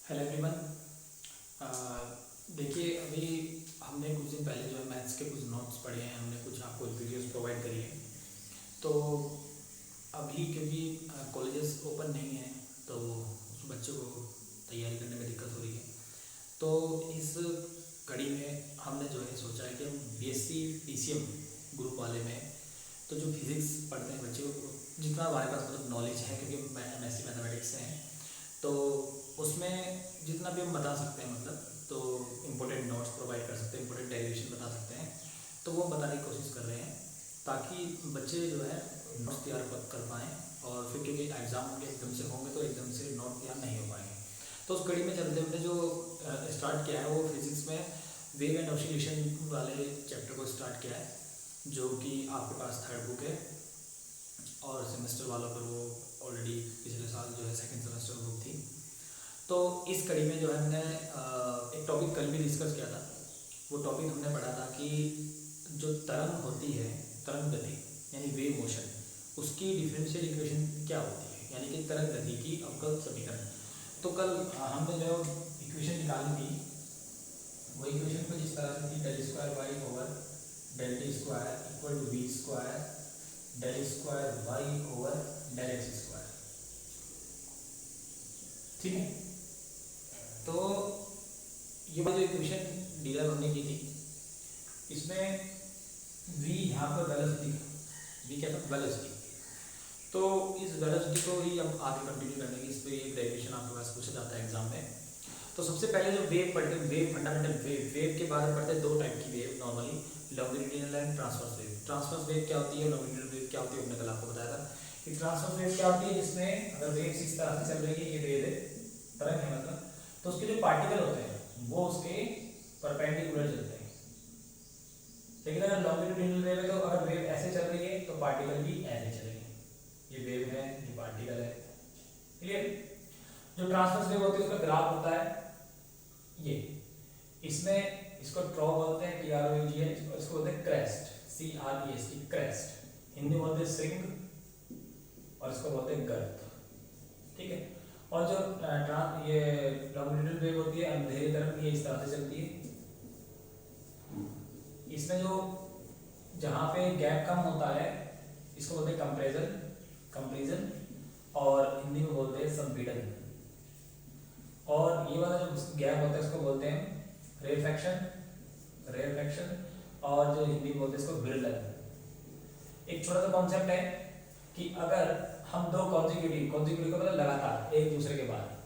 Hello everyone. देखिए, अभी हमने कुछ दिन पहले जो है मैथ्स के कुछ नोट्स पढ़े हैं, हमने कुछ आपको वीडियोस प्रोवाइड करी है। तो अभी क्योंकि कॉलेजेस ओपन नहीं हैं तो उस बच्चों को तैयारी करने में दिक्कत हो रही है। तो इस कड़ी में हमने जो है सोचा है कि हम बीएससी पीसीएम ग्रुप वाले में तो जो फिज़िक्स पढ़ते हैं बच्चे को जितना हमारे पास मतलब नॉलेज है, क्योंकि मैं एमएससी मैथमेटिक्स से हैं, तो उसमें जितना भी हम बता सकते हैं मतलब तो इम्पोर्टेंट नोट्स प्रोवाइड कर सकते हैं, इम्पोर्टेंट डेरिवेशन बता सकते हैं, तो वो बताने की कोशिश कर रहे हैं ताकि बच्चे जो है नोट्स तैयार कर पाएँ। और फिर क्योंकि एग्ज़ाम उनके एकदम से होंगे तो एकदम से नोट तैयार नहीं हो पाएंगे। तो उस कड़ी में चलते हमने जो स्टार्ट किया है वो फिज़िक्स में वेव एंड ऑसिलेशन वाले चैप्टर को स्टार्ट किया है, जो कि आपके पास थर्ड बुक है और सेमेस्टर वालों पर वो ऑलरेडी पिछले साल जो है सेकंड सेमेस्टर बुक थी। तो इस कड़ी में जो है हमने एक टॉपिक कल भी डिस्कस किया था। वो टॉपिक हमने पढ़ा था कि जो तरंग होती है, तरंग गति यानी वेव मोशन, उसकी डिफरेंशियल इक्वेशन क्या होती है, यानी कि तरंग गति की अवकल समीकरण। तो कल हमने जो इक्वेशन निकाली थी वो इक्वेशन को जिस तरह से थी del square y over del t square equal to v square del square y over del x square. ठीक है, तो ये जो इक्वेशन डीराइव हमने की थी इसमें v यहाँ पर वेलोसिटी, v क्या था वेलोसिटी, तो इस वेलोसिटी को ही हम आगे कंटिन्यू करने की, इस पर एक डेरिवेशन आपके पास पूछा जाता है एग्जाम में। तो सबसे पहले जो वेव पढ़ते हैं, वेव फंडामेंटल वेव के बारे में पढ़ते हैं। दो टाइप की wave normally, longitudinal and transverse wave. Transverse wave क्या होती है, लॉन्गिट्यूडिनल वेव क्या होती है, हमने कल आपको बताया था कि ट्रांसवर्स वेव क्या होती है, जिसमें अगर वेव इस तरह से चल रही है, ये वेव है, तरंग है मतलब, तो उसके जो पार्टिकल होते हैं वो उसके परपेंडिकुलर चलते हैं। लेकिन अगर लॉन्गिट्यूडिनल वेव है तो अगर वेव ऐसे चल रही है तो पार्टिकल भी ऐसे चलेंगे। ये वेव है, ये पार्टिकल है। क्लियर? जो ट्रांसवर्स वेव होती है उसका ग्राफ होता है ये, इसमें इसको ट्रॉ बोलते हैं, TROUGH, इसको बोलते हैं क्रेस्ट, CREST, क्रेस्ट। हिंदी में बोलते हैं श्रिंग और इसको बोलते हैं गर्त। ठीक है, और जो ये लॉन्गिट्यूडिनल वेव होती है अंधेरी तरफ, ये इस तरह से चलती है। इसमें जो जहाँ पे गैप कम होता है इसको बोलते हैं कंप्रेशन, और हिंदी में बोलते हैं संपीड़न। और ये वाला जो गैप होता है इसको बोलते हैं रेरफैक्शन, और जो हिंदी में बोलते हैं इसको विरलन। एक छोटा सा कॉन्सेप्ट है कि अगर हम दो कॉन्जिक्यूटिव को मतलब लगातार एक दूसरे के बाद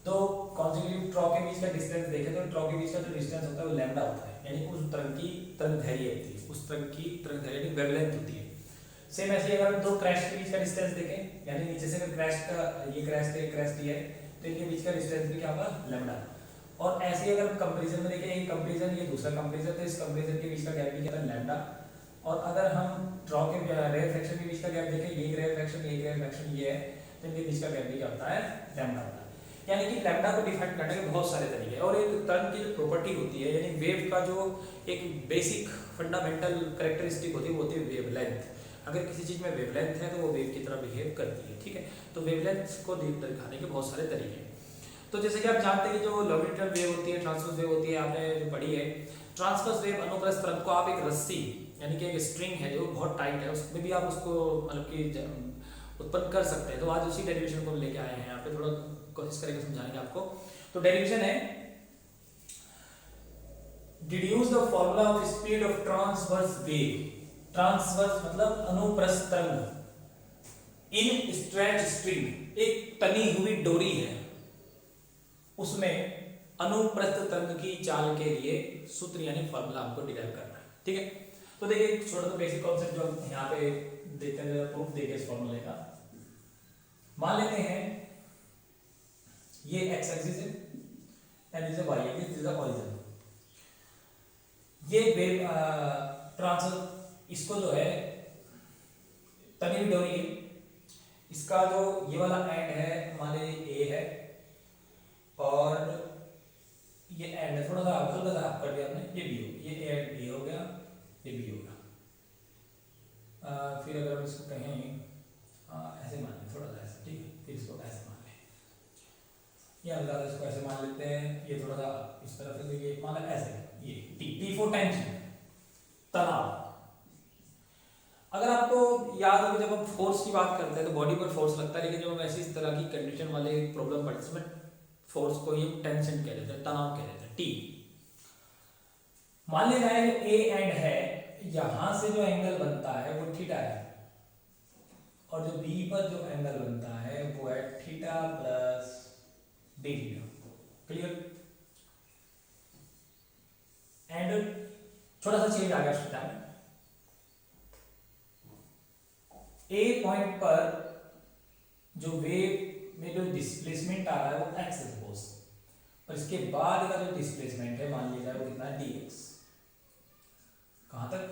तो कॉन्जिक्यूटिव ट्रॉ के बीच का डिस्टेंस देखें तो ट्रॉ के बीच का जो डिस्टेंस होता है वो लैम्डा होता है, यानी उस तरंग की तरंगदैर्घ्य होती है, उस तरंग की तरंगदैर्घ्य यानी वेवलेंथ होती है। सेम ऐसे अगर हम दो क्रैश के बीच का डिस्टेंस देखें, यानी नीचे से अगर क्रैश का ये क्रैश है, क्रैश दिया है, तो इनके बीच का डिस्टेंस भी क्या होगा, लैम्डा। और ऐसे ही अगर कंपैरिजन में देखें, एक कंपैरिजन ये दूसरा कंपैरिजन, तो इस कंपैरिजन के बीच का गैप भी क्या है, लैम्डा। और अगर हम ड्रॉ के रेयरफैक्शन के बीच का गैप देखें, ये रेयरफैक्शन ये है, तो इनके बीच का गैप भी क्या होता है, लैम्डा होता है। यानी कि लैम्डा को डिफाइन करने के बहुत सारे तरीके हैं। और एक तरंग की जो प्रॉपर्टी होती है, यानी वेव का जो एक बेसिक फंडामेंटल कैरेक्टरिस्टिक होती है वो होती है वेवलेंथ। अगर किसी चीज़ में वेवलेंथ है तो वो वेव की तरह बिहेव करती है। ठीक है, तो वेवलेंथ को दिखाने के बहुत सारे तरीके हैं। तो जैसे कि आप जानते हैं कि जो लॉन्गिट्यूडिनल वेव होती है, ट्रांसवर्स वेव होती है, आपने जो पढ़ी है, ट्रांसवर्स वेव अनुप्रस्थ तरंग को आप एक रस्सी यानी कि एक स्ट्रिंग है जो बहुत टाइट है, उसमें भी आप उसको मतलब कि उत्पन्न कर सकते हैं। तो आज उसी डेरिवेशन को लेके आए हैं यहाँ पे, थोड़ा कोशिश करेंगे समझाने की आपको। तो डेरिवेशन है, deduce the formula of speed of transverse wave. Transverse मतलब अनुप्रस्थ तरंग, इन स्ट्रेच स्ट्रिंग, एक तनी हुई डोरी है, उसमें अनुप्रस्थ तरंग की चाल के लिए सूत्र यानी फॉर्मूला हमको डिराइव करना है। ठीक है, तो देखिए छोटा सा बेसिक कॉन्सेप्ट जो हम यहाँ पे देखते हैं, प्रूफ देखिए इस फॉर्मूले का। मान लेते हैं ये एक्स एक्सिस है and this is y axis, this is the origin. ये वेव ट्रांसफर, इसको जो है तनी हुई डोरी है, इसका जो ये वाला एंड है मान लीजिए ए है और ये एंड है, थोड़ा सा हल्का सा कर दिया हमने, ये बी हो, ये एंड बी हो गया, ये बी होगा। फिर अगर हम इसको कहें ऐसे मान लें, थोड़ा सा ऐसे, ठीक है, फिर इसको ऐसे मान लें, या हम ज़्यादा इसको ऐसे मान लेते हैं, ये थोड़ा सा इस तरफ है, तो ये मान लें ऐसे, ये टी फॉर टेंशन, तनाव। अगर आपको याद हो जब हम फोर्स की बात करते हैं तो बॉडी पर फोर्स लगता है, लेकिन जब हम ऐसी इस तरह की कंडीशन वाले प्रॉब्लम पढ़ते हैं उसमें फोर्स को ही टेंशन कह देते हैं, तनाव कह देते हैं। टी मान लिया जाए जो ए एंड है, यहां से जो एंगल बनता है वो थीटा है, और जो बी पर जो एंगल बनता है वो है theta plus d theta. Clear? And छोटा सा चेंज आ गया थीटा में, ए पॉइंट पर जो वेव में जो डिस्प्लेसमेंट आ रहा है वो एक्स है सपोज, और इसके बाद का जो डिस्प्लेसमेंट है मान लिया जाए वो कितना है dx। कहां तक?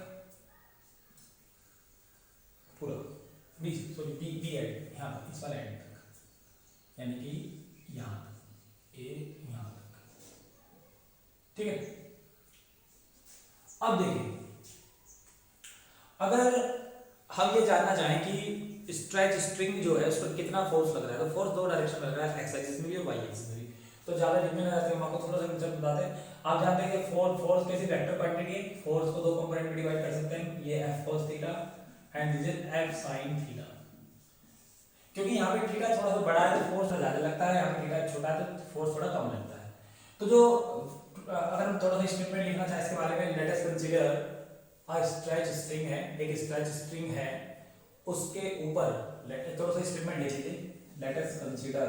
पूरा B, sorry B B end, यहाँ तक, इस वाले एंड तक, यानी कि यहाँ तक, ए यहाँ तक। ठीक है? अब देखिए, अगर हम ये जानना चाहें कि स्ट्रेच स्ट्रिंग जो है उस पर कितना फोर्स लग रहा है, तो फोर्स दो डायरेक्शन में लग रहा है, एक्स एक्सिस में भी और वाई एक्सिस में भी। तो ज्यादा डिटेल में जाते हैं, हम आपको थोड़ा सा कंसेप्ट बताते हैं। आप जानते हैं कि फोर्स कैसी वेक्टर क्वांटिटी है, फोर्स को दो कंपोनेंट में डिवाइड कर सकते हैं, ये F cos theta and this is F sin theta. क्योंकि यहाँ पे थीटा थोड़ा सा बड़ा है तो फोर्स ज्यादा लगता है, यहाँ पे थीटा छोटा है तो फोर्स थोड़ा कम लगता है। तो जो अगर हम थोड़ा सा स्टेटमेंट लिखना चाहें इसके बारे में, let us consider a stretch string है, एक स्ट्रेच स्ट्रिंग है, उसके ऊपर थोड़ा सा स्टेटमेंट लिख लीजिए, let us consider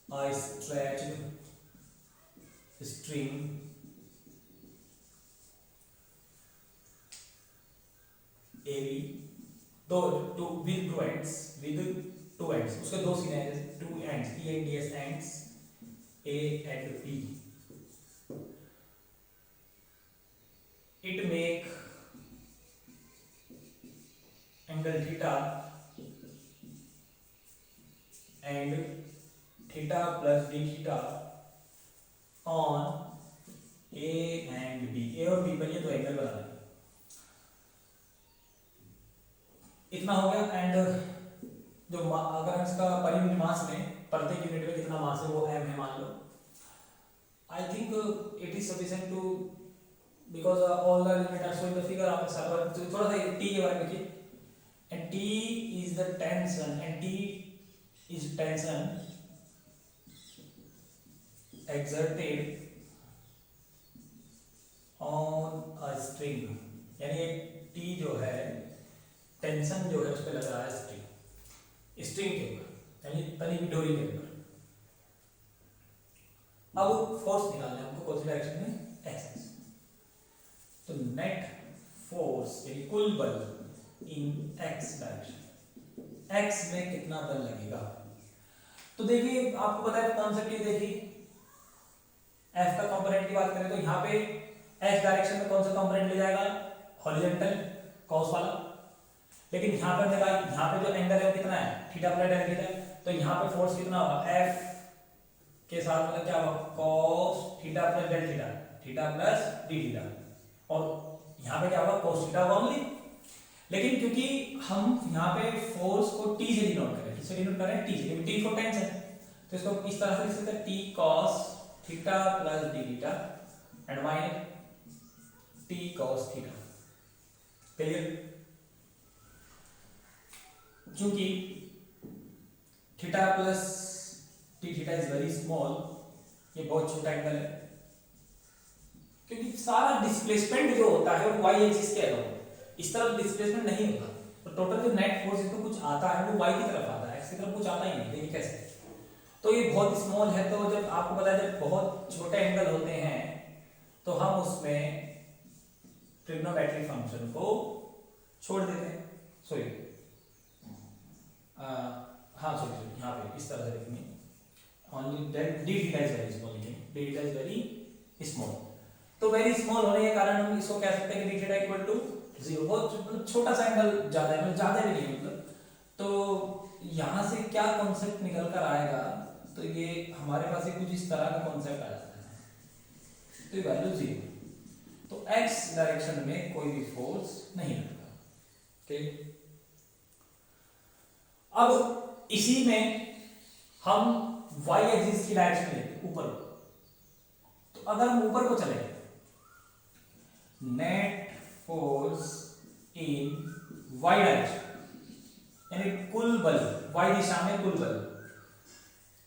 a stretched string AB, दो टू विद टू एंड्स, उसके दो सीने हैं, जैसे two ends, E and DS ends, A and B, it make angle theta and theta plus d theta on A and B, A और B पर ये दो एंगल बना रहे हैं। इतना हो गया। एंड जो अगर इसका पर यूनिट मास में, प्रत्येक यूनिट में कितना मास है वो m है मान लो। I think it is sufficient too, because all the unit are show in the figure. आप थोड़ा सा t के बारे में देखिए, and t is the tension, and t is tension exerted on a string, यानी T जो है टेंशन जो है उस पर लग रहा है स्ट्रिंग के ऊपर, यानी तनी भी डोरी के ऊपर। अब फोर्स निकालना है हमको, कौन सी डायरेक्शन में? एक्स। तो नेट फोर्स यानी कुल बल इन एक्स डायरेक्शन, एक्स में कितना बल लगेगा। तो देखिए आपको पता है कॉन्सेप्ट ये, देखिए F का कंपोनेंट की बात करें तो यहाँ पे X डायरेक्शन में कौन सा कंपोनेंट ले जाएगा? हॉरिजॉन्टल कॉस वाला। लेकिन यहाँ पर देखा, यहाँ पे जो एंगल है वो कितना है? Theta plus tan theta. तो यहाँ पे फोर्स कितना होगा? F के साथ मतलब क्या होगा? cos theta plus tan theta, theta plus d theta, और यहाँ पे क्या होगा? cos theta only. लेकिन क्योंकि हम यहाँ पे फोर्स को t से डिनोट करें, किससे डिनोट करें? t से, क्योंकि t फॉर टेंशन, तो इसको इस तरह से लिख सकते हैं, t cos theta plus d theta and minus t cos theta. Clear? क्योंकि theta plus t theta is very small, ये बहुत छोटा एंगल है, क्योंकि सारा डिस्प्लेसमेंट जो होता है वो y एक्सिस के अलावा, इस तरफ डिस्प्लेसमेंट नहीं होता, तो टोटल जो नेट फोर्स इसमें कुछ आता है वो y की तरफ आता है, x की तरफ कुछ आता ही नहीं। देखिए कैसे, तो ये बहुत स्मॉल है। तो जब आपको पता है जब बहुत छोटे एंगल होते हैं तो हम उसमें ट्रिग्नोमेट्रिक फंक्शन को छोड़ देते हैं। सॉरी हाँ सॉरी यहाँ पे इस तरह से लिखेंगे, only that d theta is very small, d theta is very small. तो वेरी स्मॉल होने के कारण हम इसको कह सकते हैं कि d थीटा इक्वल टू 0, बहुत छोटा सा एंगल ज्यादा है, मतलब ज्यादा भी नहीं मतलब। तो यहाँ से क्या कॉन्सेप्ट निकल कर आएगा, तो ये हमारे पास कुछ इस तरह का कॉन्सेप्ट आ जाता है, तो ये वैल्यू 0, तो x डायरेक्शन में कोई भी फोर्स नहीं लगता। ठीक, अब इसी में हम y एक्सिस की डायरेक्शन लेते ऊपर। तो अगर हम ऊपर को चले, net force in y direction यानी कुल बल y दिशा में कुल बल,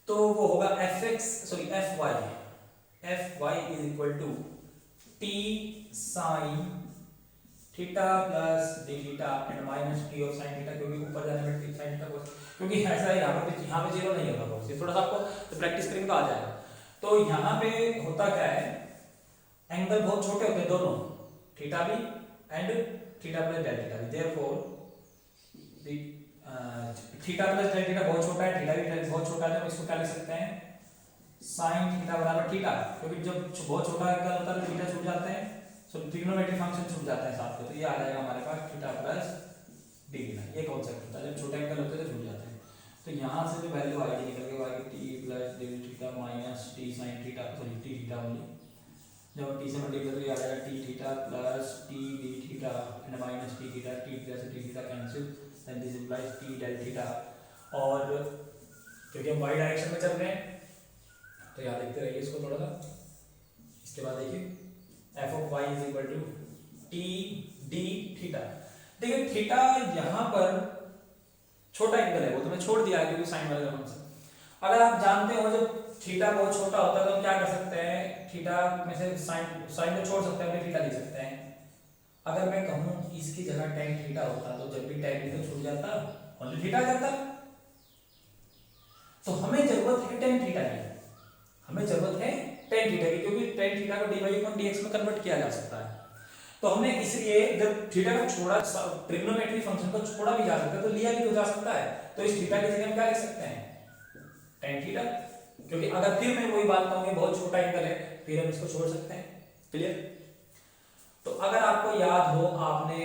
तो वो होगा Fy is equal to T sine theta plus d theta and minus T of sine theta, क्योंकि ऊपर जाने में टी साइन थीटा, क्योंकि ऐसा है यहाँ पे जीरो नहीं होगा, सिर्फ थोड़ा सा आपको तो प्रैक्टिस करेंगे तो आ जाएगा। तो यहाँ पे होता क्या है, एंगल बहुत छोटे होते हैं दोनों, थीटा भी and theta plus del theta भी, therefore theta plus del theta बहुत छोटा है, थीटा भी बहुत छोटा है, तो इसको क्या लिख सकते हैं, साइन थीटा बराबर थीटा, क्योंकि जब बहुत छोटा एंगल होता है तो थीटा छूट जाते हैं, सो ट्रिग्नोमेट्रिक फंक्शन छूट जाता है साथ में, तो ये आ जाएगा हमारे पास थीटा प्लस डी थीटा। ये कॉन्सेप्ट होता है, जब छोटे एंगल होते हैं तो छूट जाते हैं। तो यहाँ से जो वैल्यू आएगी निकल के आएगी T plus d theta minus T sine theta, sorry T theta only, जब टी से मल्टीप्लाई करेंगे आ जाएगा T theta plus T d theta and minus T theta, T plus T theta cancel, then this implies T del theta. और क्योंकि हम Y direction में चल रहे हैं तो याद देखते रहिए इसको थोड़ा सा। इसके बाद देखिए F of y is equal to T d theta. देखिए थीटा यहाँ पर छोटा एंगल है, वो तो मैं छोड़ दिया है क्योंकि साइन वाले फंक्शन। अगर आप जानते हो जब थीटा बहुत छोटा होता है तो हम क्या कर सकते हैं, थीटा में से साइन को छोड़ सकते हैं, थीटा लिख सकते हैं। अगर मैं कहूँ इसकी जगह tan थीटा होता तो जब भी tan थीटा छूट जाता ओनली थीटा आ जाता। तो हमें जरूरत है tan थीटा की, हमें जरूरत है tan थीटा की, क्योंकि tan थीटा को dy/dx में कन्वर्ट किया जा सकता है। तो हमने इसलिए जब थीटा को छोड़ा, ट्रिग्नोमेट्री फंक्शन को छोड़ा भी जा सकता है तो लिया भी तो जा सकता है, तो इस थीटा की जगह हम क्या लिख सकते हैं, tan थीटा, क्योंकि अगर फिर मैं वही बात कहूंगी बहुत छोटा एंगल है फिर हम इसको छोड़ सकते हैं। क्लियर? तो अगर आपको याद हो, आपने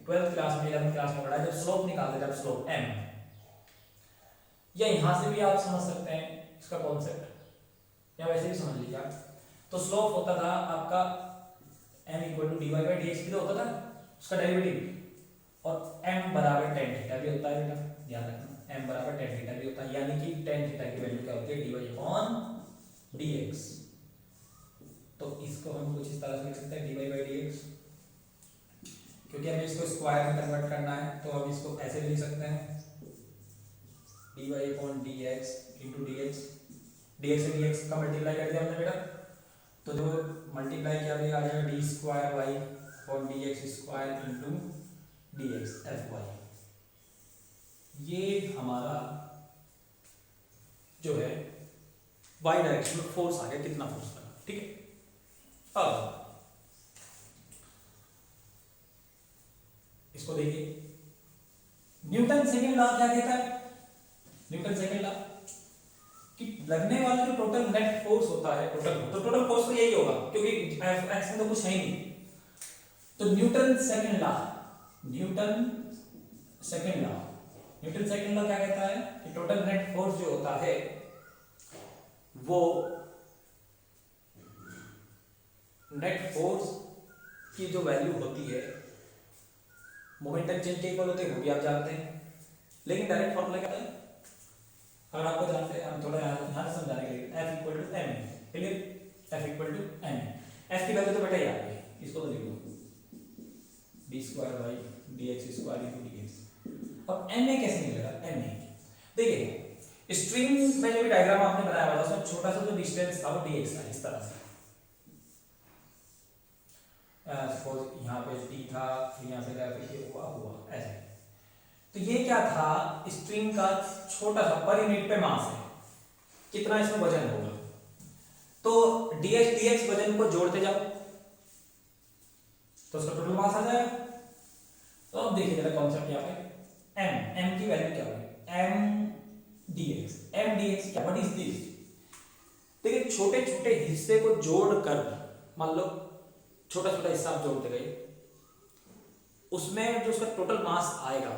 12th क्लास में 11th क्लास में पढ़ा जब स्लोप निकालते जब स्लोप m, या यहां से भी आप समझ सकते हैं इसका कॉन्सेप्ट, या वैसे भी समझ लीजिए आप। तो स्लोप होता था आपका m इक्वल टू dy/dx भी तो होता था उसका डेरिवेटिव, और m बराबर tan थीटा भी होता है बेटा, ध्यान रखना m बराबर tan थीटा भी होता है, यानी कि tan थीटा की वैल्यू क्या होती है dy/dx। तो इसको हम कुछ इस तरह से लिख सकते हैं dy/dx, क्योंकि हमें इसको स्क्वायर में कन्वर्ट करना है तो हम इसको ऐसे भी लिख सकते हैं dy/dx into dx, dx से dx का मल्टीप्लाई कर दिया हमने बेटा, तो जो मल्टीप्लाई किया भी आ जाएगा d²y/dx² into dx fy। ये हमारा जो है y डायरेक्शन में फोर्स आ गया, कितना फोर्स लगा, ठीक है। अब इसको देखिए, न्यूटन सेकंड लॉ क्या कहता है, न्यूटन सेकंड लॉ कि लगने वाला जो टोटल नेट फोर्स होता है, टोटल फोर्स तो यही होगा क्योंकि एक्स में तो कुछ है ही नहीं। तो न्यूटन सेकंड लॉ क्या कहता है कि टोटल नेट फोर्स जो होता है वो नेट फोर्स की जो वैल्यू होती है मोमेंटम चेंज के इक्वल होते हैं, वो भी आप जानते हैं, लेकिन डायरेक्ट फॉर्मूला क्या है अगर आपको जानते हैं, हम थोड़ा यहाँ से समझाने के लिए F equal to m, clear, F equal to m, F की वैल्यू तो बेटा याद है, इसको तो लिख लो d²y/dx² into dx। अब ma कैसे मिलेगा, ma देखिए स्ट्रिंग में जो भी डायग्राम आपने बनाया हुआ था उसमें छोटा सा जो डिस्टेंस था वो dx था, इस तरह से सपोज यहाँ पे t था, फिर यहाँ से गया, फिर हुआ ऐसे। तो ये क्या था, स्ट्रिंग का छोटा सा पर यूनिट पे मास है, कितना इसमें वजन होगा, तो dx वजन को जोड़ते जाओ तो उसका टोटल मास आ जाएगा। तो अब देखिए जरा कॉन्सेप्ट यहाँ पे m की वैल्यू क्या होगी, m dx क्या, व्हाट इज दिस। देखिए छोटे छोटे हिस्से को जोड़कर, मान लो छोटा छोटा हिस्सा आप जोड़ते गए, उसमें जो उसका टोटल मास आएगा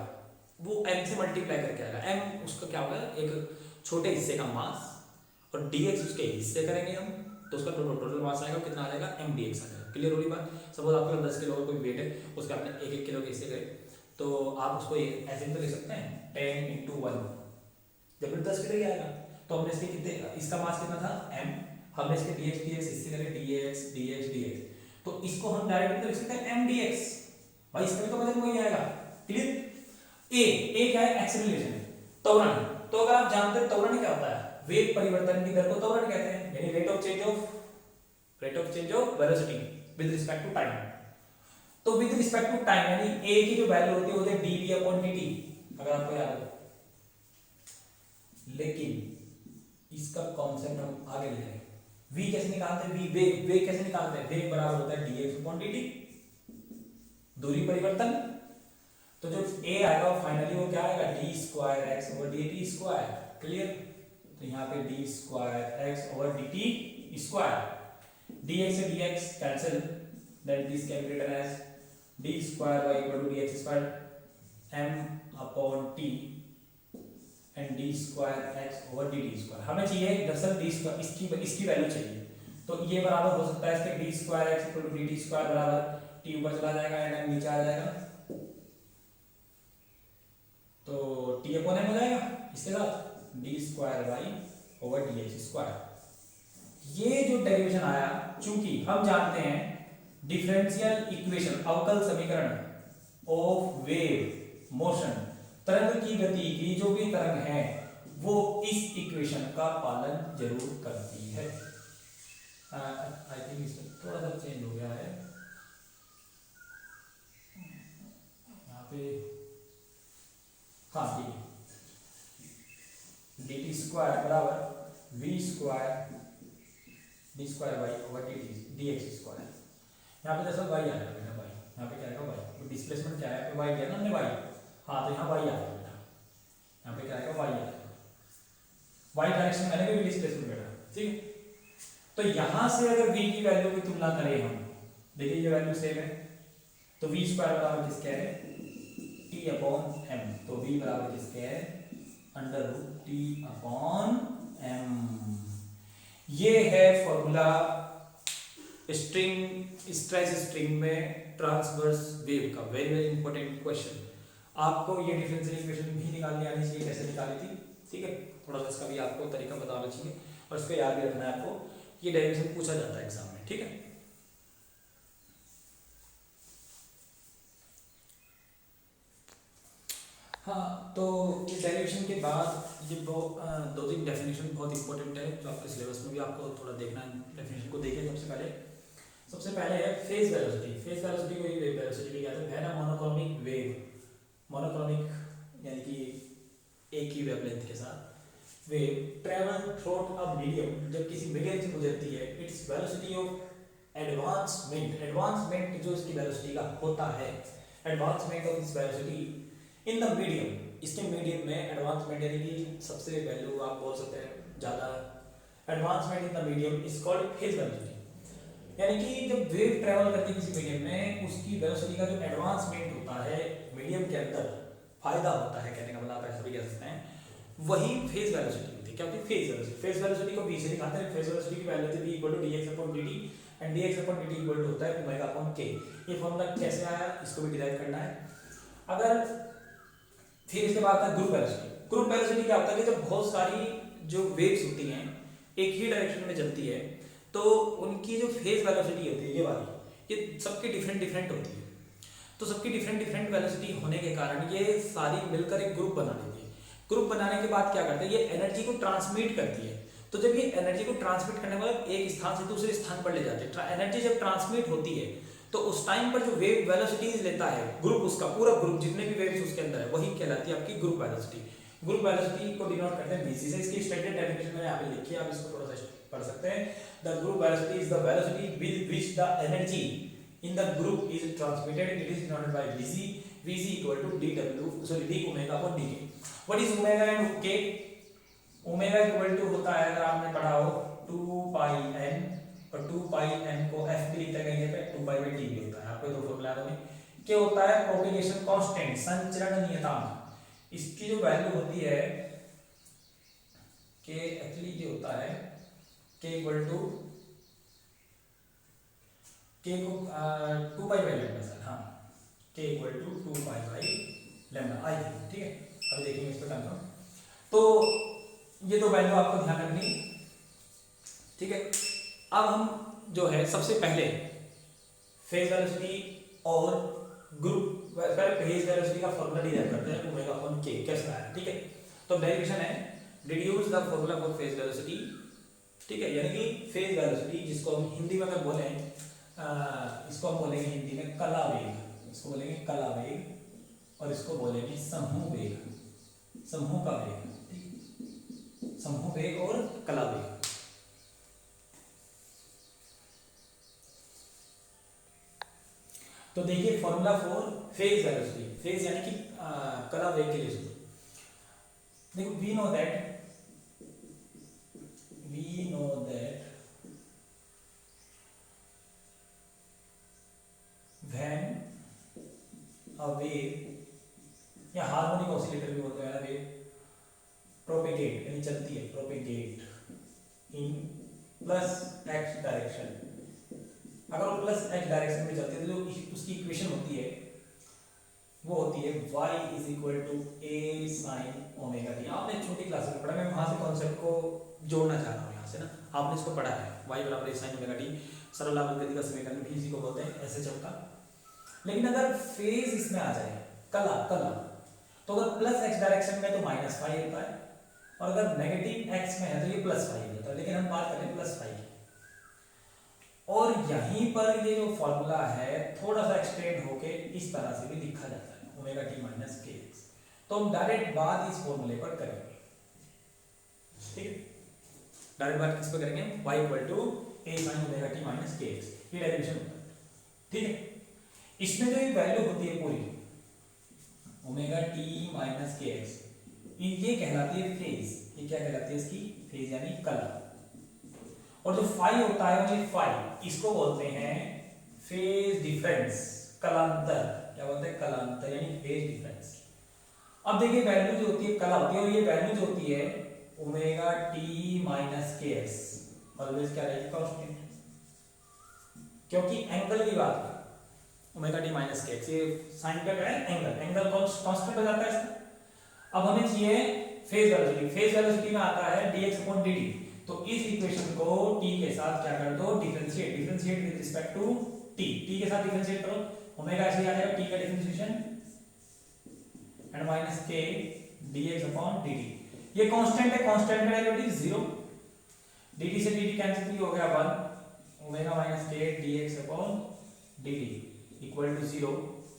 वो m से मल्टीप्लाई करके आएगा। m उसका क्या होगा, एक छोटे हिस्से का मास, और dx उसके हिस्से करेंगे हम तो उसका टोटल मास आएगा, कितना आ जाएगा m dx आ जाएगा। क्लियर हो रही बात। सपोज आपके पास 10 किलो का कोई वेट है, उसके आपने 1-1 किलो के हिस्से करे, तो आप उसको ऐसे भी तो लिख सकते हैं 10 × 1 जब भी 10 मीटर ही आएगा। तो हमने इसके कितने, इसका मास कितना था m, हमने इसके dx dx इससे करें dx dx dx, तो इसको हम डायरेक्ट लिख सकते हैं m dx, भाई इसका भी तो वजन वही आएगा। क्लियर। ए क्या है, एक्सेलरेशन, त्वरण। तो अगर आप जानते हैं त्वरण क्या होता है, वेग परिवर्तन की दर को त्वरण कहते हैं, यानी rate of change of velocity with respect to time. तो विद रिस्पेक्ट टू टाइम यानी ए की जो वैल्यू होती है वो होती है dv अपॉन dt, अगर आपको याद हो। लेकिन इसका कॉन्सेप्ट हम आगे ले जाएंगे। v कैसे निकालते हैं, वेग कैसे निकालते हैं, वेग बराबर होता है dx अपॉन dt, दूरी परिवर्तन। तो जो a आएगा फाइनली वो क्या आएगा, d square x over dt square. Clear. तो यहाँ पे d square x over dt square, dx से dx cancel, then this can be written as d square y equal to dx square m upon t and d square x over dt square। हमें चाहिए दरअसल d square, इसकी value चाहिए। तो ये बराबर हो सकता है इसके d square x equal to dt square बराबर t ऊपर चला जाएगा एंड m नीचे आ जाएगा, तो t अपॉन m हो जाएगा इसके साथ d square y over dx square। ये जो डेरिवेशन आया, चूंकि हम जानते हैं डिफरेंशियल इक्वेशन, अवकल समीकरण ऑफ वेव मोशन, तरंग की गति की जो भी तरंग है वो इस इक्वेशन का पालन जरूर करती है। आई थिंक इसमें थोड़ा सा चेंज हो गया है यहाँ पे, हाँ ठीक है, dt स्क्वायर बराबर v square d square y over dx square. यहाँ पे दरअसल y आएगा बेटा, y यहाँ पे क्या आएगा y, तो डिस्प्लेसमेंट क्या है, y दिया ना हमने y, हाँ तो यहाँ y आएगा बेटा, यहाँ पे क्या आएगा y आएगा, y डायरेक्शन में आएगा डिस्प्लेसमेंट बेटा, ठीक है। तो यहाँ से अगर v की वैल्यू की तुलना करें हम, देखिए ये वैल्यू सेम है, तो v स्क्वायर बराबर किसके है, t अपॉन m, तो v बराबर किसके है, under root t upon m। ये है फॉर्मूला स्ट्रेस स्ट्रिंग में ट्रांसवर्स वेव का, वेरी वेरी इंपॉर्टेंट क्वेश्चन। आपको ये डिफरेंशियल इक्वेशन भी निकालनी आनी चाहिए, कैसे निकाली थी, ठीक है, थोड़ा सा इसका भी आपको तरीका बताना चाहिए और इसको याद भी रखना है आपको, ये डेरिवेशन पूछा जाता है एग्जाम में, ठीक है। हाँ, तो इस डेरिवेशन के बाद ये दो तीन डेफिनेशन बहुत इंपॉर्टेंट है जो आपके सिलेबस में भी आपको थोड़ा देखना है। डेफिनेशन को देखिए, सबसे पहले है फेज वेलोसिटी। फेज वेलोसिटी को वेव वेलोसिटी भी कहते हैं, है ना, मोनोक्रोमिक वेव, मोनोक्रोमिक यानी कि एक ही वेवलेंथ के साथ wave travel through a medium, जब किसी मीडियम से गुजरती है, इट्स वेलोसिटी ऑफ एडवांसमेंट जो इसकी वेलोसिटी का होता है, एडवांसमेंट ऑफ इस वेलोसिटी इन द मीडियम, इसके मीडियम में एडवांसमेंट यानी कि सबसे वैल्यू आप बोल सकते हैं ज़्यादा, advancement in the medium is called phase velocity. यानी कि जब वेव ट्रैवल करती है किसी मीडियम में, उसकी वेलोसिटी का जो एडवांसमेंट होता है मीडियम के अंदर, फायदा होता है कहने का मतलब आप ऐसा भी कह सकते हैं, वही फेज वेलोसिटी होती है। क्या होती है, फेज वेलोसिटी। फेज वेलोसिटी को v से दिखाते हैं, फेज वेलोसिटी की वैल्यू होती है v equal to dx upon dt and dx upon dt equal to होता है ओमेगा अपॉन k। ये फॉर्मूला कैसे आया, इसको भी डिराइव करना है। अगर फिर इसके बाद आता है ग्रुप वेलोसिटी। ग्रुप वेलोसिटी क्या होता है कि जब बहुत सारी जो वेव्स होती हैं एक ही डायरेक्शन में चलती है, तो उनकी जो फेज वेलोसिटी होती है ये वाली, ये सबकी डिफरेंट होती है। तो सबकी डिफरेंट वेलोसिटी होने के कारण ये सारी मिलकर एक ग्रुप बना लेती है। ग्रुप बनाने के बाद क्या करते हैं, ये एनर्जी को ट्रांसमिट करती है। तो जब ये एनर्जी को ट्रांसमिट करने वाला एक स्थान से दूसरे स्थान पर ले जाते हैं, एनर्जी जब ट्रांसमिट होती है तो उस टाइम पर जो वेव वेलोसिटीज लेता है ग्रुप, उसका पूरा ग्रुप जितने भी वेव्स उसके अंदर है, वही कहलाती है आपकी ग्रुप वेलोसिटी। ग्रुप वेलोसिटी को डिनोट करते हैं vc से। इसकी स्टैंडर्ड डेफिनेशन मैंने यहाँ पे लिखी है, आप इसको थोड़ा सा पढ़ सकते हैं। The group velocity is the velocity with which the energy in the group is transmitted, it is denoted by vc equal to d omega upon dk। What is omega and k? Omega equal to होता है, अगर आपने पढ़ा हो, 2 pi n, और 2 pi n को f भी लिखते हैं, पे 2 पाई बाई t भी होता है, आपको दो फॉर्मूला है। क्या होता है, प्रोपेगेशन कांस्टेंट, संचरण नियतांक। इसकी जो वैल्यू होती है k, एक्चुअली ये होता है k इक्वल टू, k को 2 पाई बाई लैम्डा सर, हाँ, k equal to 2 pi by lambda i, ठीक है। अभी देखेंगे इस पे कंफर्म। तो ये दो वैल्यू आपको ध्यान रखनी, ठीक है। अब हम जो है सबसे पहले फेज वेलोसिटी और ग्रुप फेज वेलोसिटी का फॉर्मूला डिराइव करते हैं, ओमेगा अपॉन के कैसा है, ठीक है। तो डेरिवेशन है deduce the formula for phase velocity, ठीक है, यानी कि फेज वेलोसिटी जिसको हम हिंदी में अगर बोले इसको हम बोलेंगे हिंदी में कला वेग, इसको बोलेंगे कला वेग और इसको बोलेंगे समूह वेग, समूह का वेग, ठीक, समूह वेग और कला वेग। तो देखिए formula for phase velocity, phase यानी कि कला वेग के लिए देखो, we know that when a wave या हार्मोनिक ऑसिलेटर भी बोलते हैं ना, वेव प्रोपेगेट यानी चलती है, propagate in plus x direction, अगर वो प्लस एक्स डायरेक्शन में चलती है तो जो उसकी इक्वेशन होती है वो होती है y is equal to a sin omega t. आपने छोटी क्लास में पढ़ा, मैं वहां से कॉन्सेप्ट को जोड़ना चाह रहा हूँ यहाँ से ना, आपने इसको पढ़ा है y बराबर a sin ओमेगा टी, सरल आवर्त गति का समीकरण भी इसी को बोलते हैं ऐसे चलता। लेकिन अगर फेज इसमें आ जाए कला तो अगर प्लस एक्स डायरेक्शन में तो माइनस फाइव होता है और अगर नेगेटिव एक्स में है तो ये प्लस फाइव होता है, लेकिन हम बात करें प्लस फाइव। और यहीं पर ये जो फॉर्मूला है थोड़ा सा एक्सटेंड होके इस तरह से भी लिखा जाता है omega t minus k x. तो हम डायरेक्ट बात इस फॉर्मूले पर करेंगे, ठीक है, डायरेक्ट बात किस पर करेंगे, y equal to a sin omega t minus k x, ये डेरिवेशन होता है, ठीक है। इसमें जो ये वैल्यू होती है पूरी omega t minus k x, ये कहलाती है फेज, ये क्या कहलाती है इसकी फेज यानी कला। और जो फाई होता है वो फाई, इसको बोलते हैं फेज डिफरेंस, कलांतर, क्या बोलते हैं कलांतर यानी फेज डिफरेंस। अब देखिए वैल्यू जो होती है कला होती है और ये वैल्यू जो होती है omega t minus k x always क्या रहेगी कांस्टेंट, क्योंकि एंगल की बात है omega t minus k x, ये साइन का क्या है एंगल कांस्टेंट हो जाता है इसका। अब हमें चाहिए फेज वेलोसिटी, फेज वेलोसिटी में आता है dx अपॉन dt, तो इस इक्वेशन को t के साथ क्या कर दो differentiate with respect to t के साथ डिफरेंशिएट करो, ओमेगा ऐसे आ जाएगा t का differentiation and minus k dx upon dt। ये कांस्टेंट है, कांस्टेंट का डेरिवेटिव 0, dt से dt कैंसिल हो गया 1, omega minus k dx upon dt equal to 0,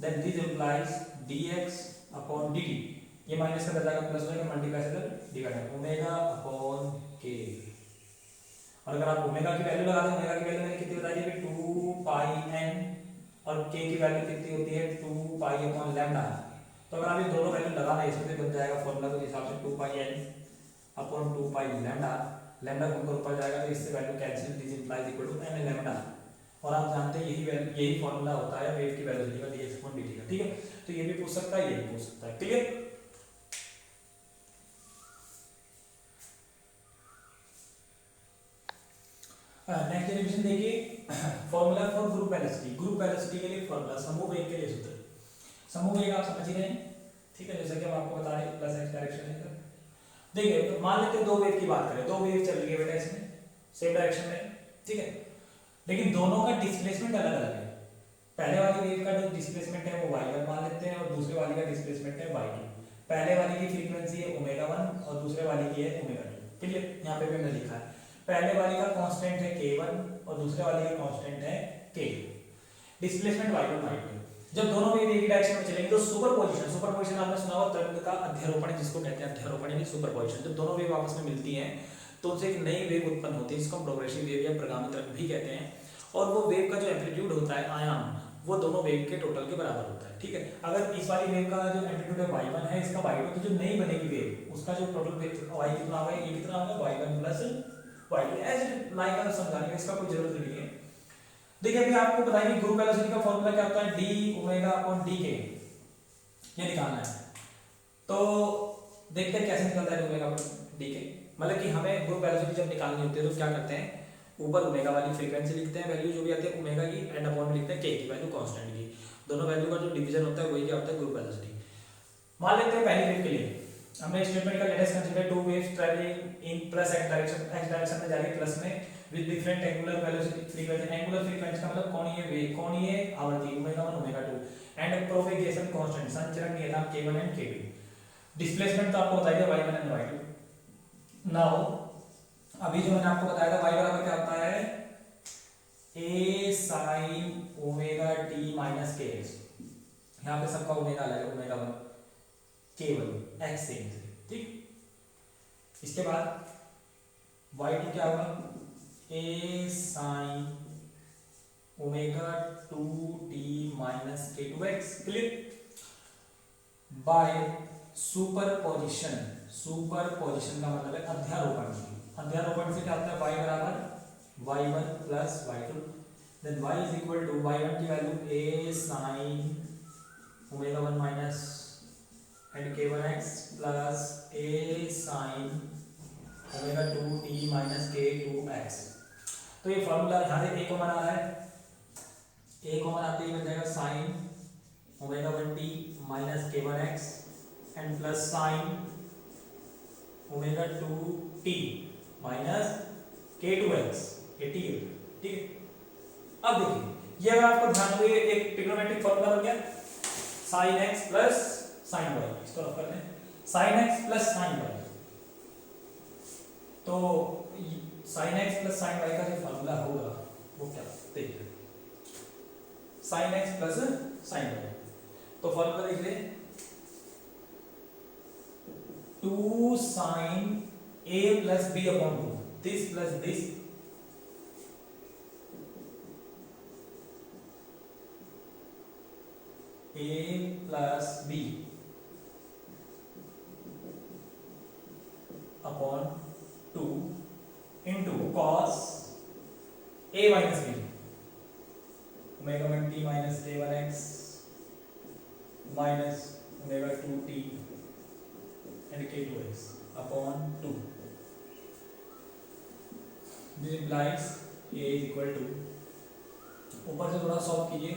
then this implies dx upon dt, ये माइनस का जाएगा प्लस होगा मल्टीप्लाई से डिवाइड ओमेगा अपॉन k। और अगर आप ओमेगा की वैल्यू लगा दें, ओमेगा की वैल्यू मैंने कितनी बताई है 2 पाई n और k की वैल्यू कितनी होती है 2 पाई अपॉन लैम्डा। तो अगर आप ये दोनों वैल्यू लगा दें इसमें बन जाएगा फॉर्मूला के हिसाब से 2 pi n upon 2 pi lambda, lambda को ऊपर जाएगा तो इससे value cancel, this implies equal to n lambda. और आप जानते हैं यही फॉर्मूला होता है वेव की वेलोसिटी का dx अपॉन dt का, ठीक है। तो ये भी पूछ सकता है, ये भी पूछ सकता है, क्लियर। नेक्स्ट डेरिवेशन देखिए formula for group velocity, group velocity के लिए फॉर्मूला समूह वेग के लिए सूत्र, समूह वेग आप समझ ही रहे हैं, ठीक है, जैसा कि हम आपको बता रहे हैं प्लस एक्स डायरेक्शन है। देखिए तो मान लेते हैं दो वेव की बात करें, दो वेव चल रही है बेटा इसमें सेम डायरेक्शन में, ठीक है, लेकिन दोनों का डिस्प्लेसमेंट अलग अलग है। पहले वाली वेव का जो डिस्प्लेसमेंट है वो y1 मान लेते हैं और दूसरे वाली का डिस्प्लेसमेंट है y2। पहले वाली की फ्रीक्वेंसी है ओमेगा 1 और दूसरे वाली की है ओमेगा 2, क्लियर। यहाँ पे भी मैंने लिखा है पहले वाली का कांस्टेंट है k1 और दूसरे वाली का कांस्टेंट है k, डिस्प्लेसमेंट y1 y2। जब दोनों वेव एक ही डायरेक्शन में चलेंगे तो सुपरपोजिशन आपने सुना होगा तरंग का अध्यारोपण जिसको कहते हैं, अध्यारोपण यानी सुपरपोजिशन। जब दोनों वेव आपस में मिलती हैं तो उनसे एक नई वेव उत्पन्न होती है, जिसको हम प्रोग्रेसिव वेव या प्रगामी तरंग भी कहते हैं। और वो वेव का जो एम्पलीट्यूड होता है आयाम, वो दोनों वेव के टोटल के बराबर होता है, ठीक है। अगर इस वाली वेव का जो एम्पलीट्यूड है y1 है, इसका y2, तो जो नई बनेगी वेव उसका जो टोटल वेव y कितना होगा, ये कितना होगा y1 प्लस y2। ऐसे लाइक का समझाने की इसका कोई जरूरत नहीं है। देखिए अभी आपको बताएंगे ग्रुप वेलोसिटी का फॉर्मूला क्या होता है, d ओमेगा अपॉन dk, ये निकालना है। तो देखते हैं कैसे निकलता है ओमेगा अपॉन dk। मतलब कि हमें ग्रुप वेलोसिटी जब निकालनी होती है तो क्या करते हैं, ऊपर ओमेगा वाली फ्रीक्वेंसी लिखते हैं, वैल्यू जो भी आती है ओमेगा की, एंड अपॉन में लिखते हैं k की वैल्यू कांस्टेंट की। दोनों वैल्यू का जो डिवीजन होता है वही क्या होता है ग्रुप वेलोसिटी। मान लेते हैं पहली वेव के लिए हमने स्टेटमेंट का latest consider two waves travelling in plus x direction में जा रही है प्लस में with different angular velocity frequency. Angular frequency का मतलब कोणीय वेग, कोणीय आवर्ती omega 1 omega 2 and propagation constant संचरण नियतांक k1 एंड k2। डिस्प्लेसमेंट तो आपको बताया y1 एंड y2। नाउ अभी जो मैंने आपको बताया था y बराबर क्या होता है a sin omega t minus kx। यहाँ पे सबका ओमेगा अलग है, ओमेगा 1 केवल x से, ठीक। इसके बाद y2 क्या होगा a sin omega 2t minus k2x, clear. By superposition, superposition का मतलब है अध्यारोपण। अध्यारोपण से क्या होता है y बराबर y1 plus y2, then y is equal to y1 की value a sin omega 1 minus and k1x plus a sin omega 2t minus k2x। तो ये फॉर्मूला यहाँ से a कॉमन आ रहा है, a कॉमन आते ही बन जाएगा sin omega 1t minus k1x and plus sin omega 2t minus k2x, ये t है, ठीक है। अब देखिए ये अगर आपको ध्यान दो, ये एक ट्रिग्नोमेट्रिक फॉर्मूला बन गया sin x plus sin y, इसको रख करते हैं sin x plus sin y। तो sin x plus sin y का जो फॉर्मूला होगा वो क्या, देखिए sin x plus sin y, तो फॉर्मूला देख ले 2 sin a plus b upon 2, this plus this a plus b upon 2 into cos a minus b omega 1t minus k1x minus omega 2t and k2x upon 2। This implies a is equal to, ऊपर से थोड़ा solve कीजिए,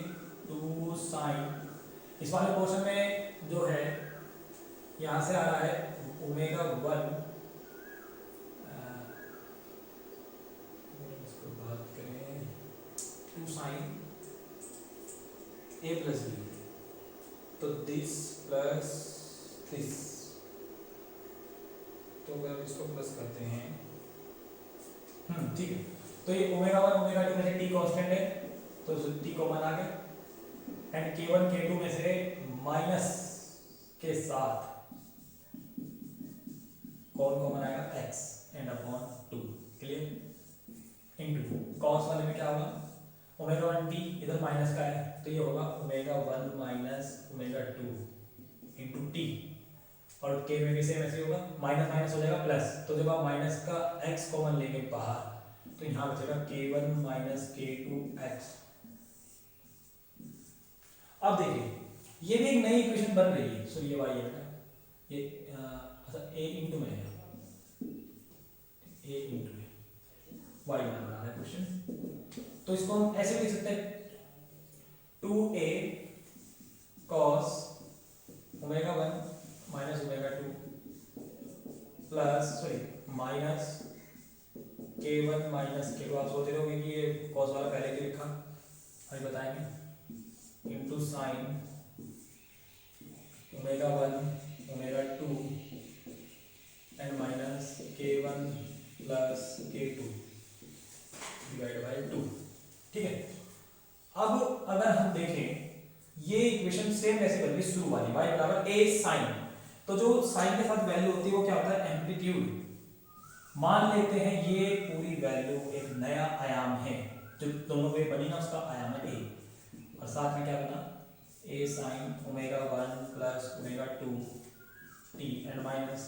2 sin, इस वाले portion में जो है यहाँ से आ रहा है ओमेगा 1, इसको बात करें 2 sin a प्लस b, तो दिस प्लस दिस, तो अगर इसको प्लस करते हैं ठीक है, तो ये ओमेगा 1 ओमेगा 2 में से t कांस्टेंट है तो t कॉमन आ गया एंड k1 k2 में से माइनस के साथ कौन कॉमन आएगा x and upon 2, clear. Into cos वाले में क्या होगा ओमेगा 1t, इधर माइनस का है तो ये होगा omega 1 minus omega 2 into T, और k में भी सेम ऐसे होगा, माइनस माइनस हो जाएगा प्लस, तो जब आप माइनस का x कॉमन लेंगे बाहर तो यहाँ बचेगा k1 माइनस k2x। अब देखिए ये भी एक नई इक्वेशन बन रही है, सो ये y है, ये a इंटू में है, a इंटू है, y बन रहा है क्वेश्चन। तो इसको हम ऐसे लिख सकते हैं 2a cos omega 1 minus omega 2 plus minus k1 minus k2, आप सोच रहे होंगे कि ये cos वाला पहले क्यों लिखा, अभी बताएंगे, into sine omega 1 omega 2 and minus k1 plus k2 divide by 2, ठीक है। अब अगर हम देखें ये इक्वेशन सेम ऐसे बन गई शुरू वाली, y बराबर a sin, तो जो साइन के साथ वैल्यू होती है वो क्या होता है एम्पलीट्यूड। मान लेते हैं ये पूरी वैल्यू एक नया आयाम है, जो दोनों वे बनी ना उसका आयाम है a, और साथ में क्या बना a sin omega 1 plus omega 2 t and minus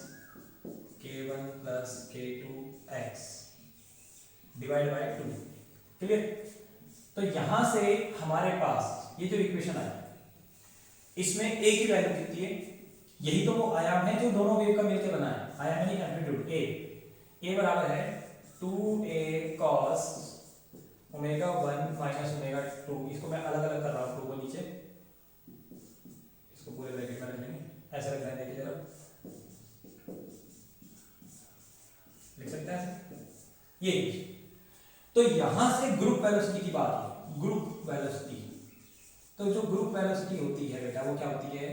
k1 plus k2x divide by 2, clear. तो यहां से हमारे पास ये जो इक्वेशन आई इसमें a की वैल्यू कितनी है, यही तो वो आयाम है जो दोनों वेव का मिलकर बना है, आयाम यानी एम्पलीट्यूड a बराबर है 2a cos omega 1 minus omega 2, इसको मैं अलग अलग कर रहा हूँ, 2 को नीचे, इसको पूरे ब्रैकेट में रखेंगे, ऐसे रखना है, देखिए जरा ये तो यहां से ग्रुप वेलोसिटी की बात है, ग्रुप वेलोसिटी। तो जो ग्रुप वेलोसिटी होती है बेटा वो क्या होती है,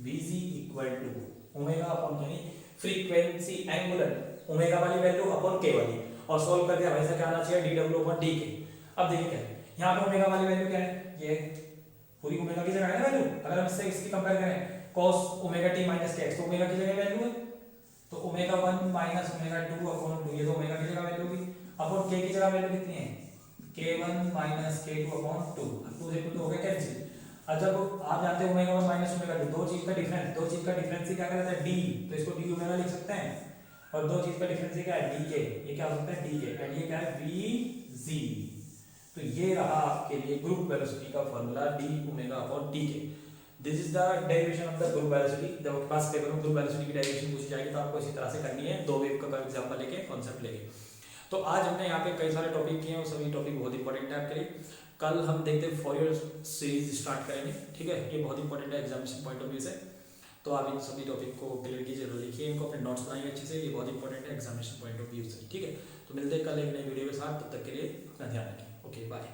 vg equal to omega upon यानी फ्रीक्वेंसी एंगुलर ओमेगा वाली वैल्यू अपॉन के वाली, और सॉल्व करके हमेशा क्या आना चाहिए dw अपॉन dt। अब देखिए क्या है यहाँ पे ओमेगा वाली वैल्यू क्या है, ये पूरी ओमेगा की जगह है ना वैल्यू, अगर हम इससे इसकी कंपेयर करें cos omega t minus kx तो ओमेगा की जगह वैल्यू है, तो ओमेगा 1 माइनस ओमेगा 2 अपॉन 2 ये तो ओमेगा की जगह वैल्यू होगी, अपॉन k की जगह वैल्यू कितनी है, k1 माइनस k2 अपॉन 2, 2 से 2 हो गया कैंसिल। अब जब आप जानते हैं ओमेगा 1 माइनस ओमेगा 2 दो चीज का डिफरेंस ही क्या कहलाता है, d, तो इसको d ओमेगा लिख सकते हैं, और दो चीज का डिफरेंस ही क्या है, dk, ये क्या हो सकता है dk, एंड ये क्या है vg। तो ये रहा आपके लिए ग्रुप वेलोसिटी का formula d omega upon dk। This is the derivation of the group velocity. जब आपके पास पेपर में ग्रुप वेलोसिटी की डेरिवेशन पूछी जाएगी तो आपको इसी तरह से करनी है, दो वेव का एग्जांपल लेके कॉन्सेप्ट लेके। तो आज हमने यहाँ पे कई सारे टॉपिक किए हैं, वो सभी टॉपिक बहुत इंपॉर्टेंट है आपके लिए। कल हम देखते हैं फॉरियर सीरीज स्टार्ट करेंगे, ठीक है, ये बहुत इंपॉर्टेंट है एग्जामिनेशन पॉइंट ऑफ व्यू से। तो आप इन सभी टॉपिक को क्लियर कीजिए, लिखिए इनको, अपने नोट्स बनाइए अच्छे से, ये बहुत इंपॉर्टेंट है एग्जामिनेशन पॉइंट ऑफ व्यू से, ठीक है। तो मिलते हैं कल एक नई वीडियो के साथ, तब तक के लिए अपना ध्यान रखिए, ओके बाय।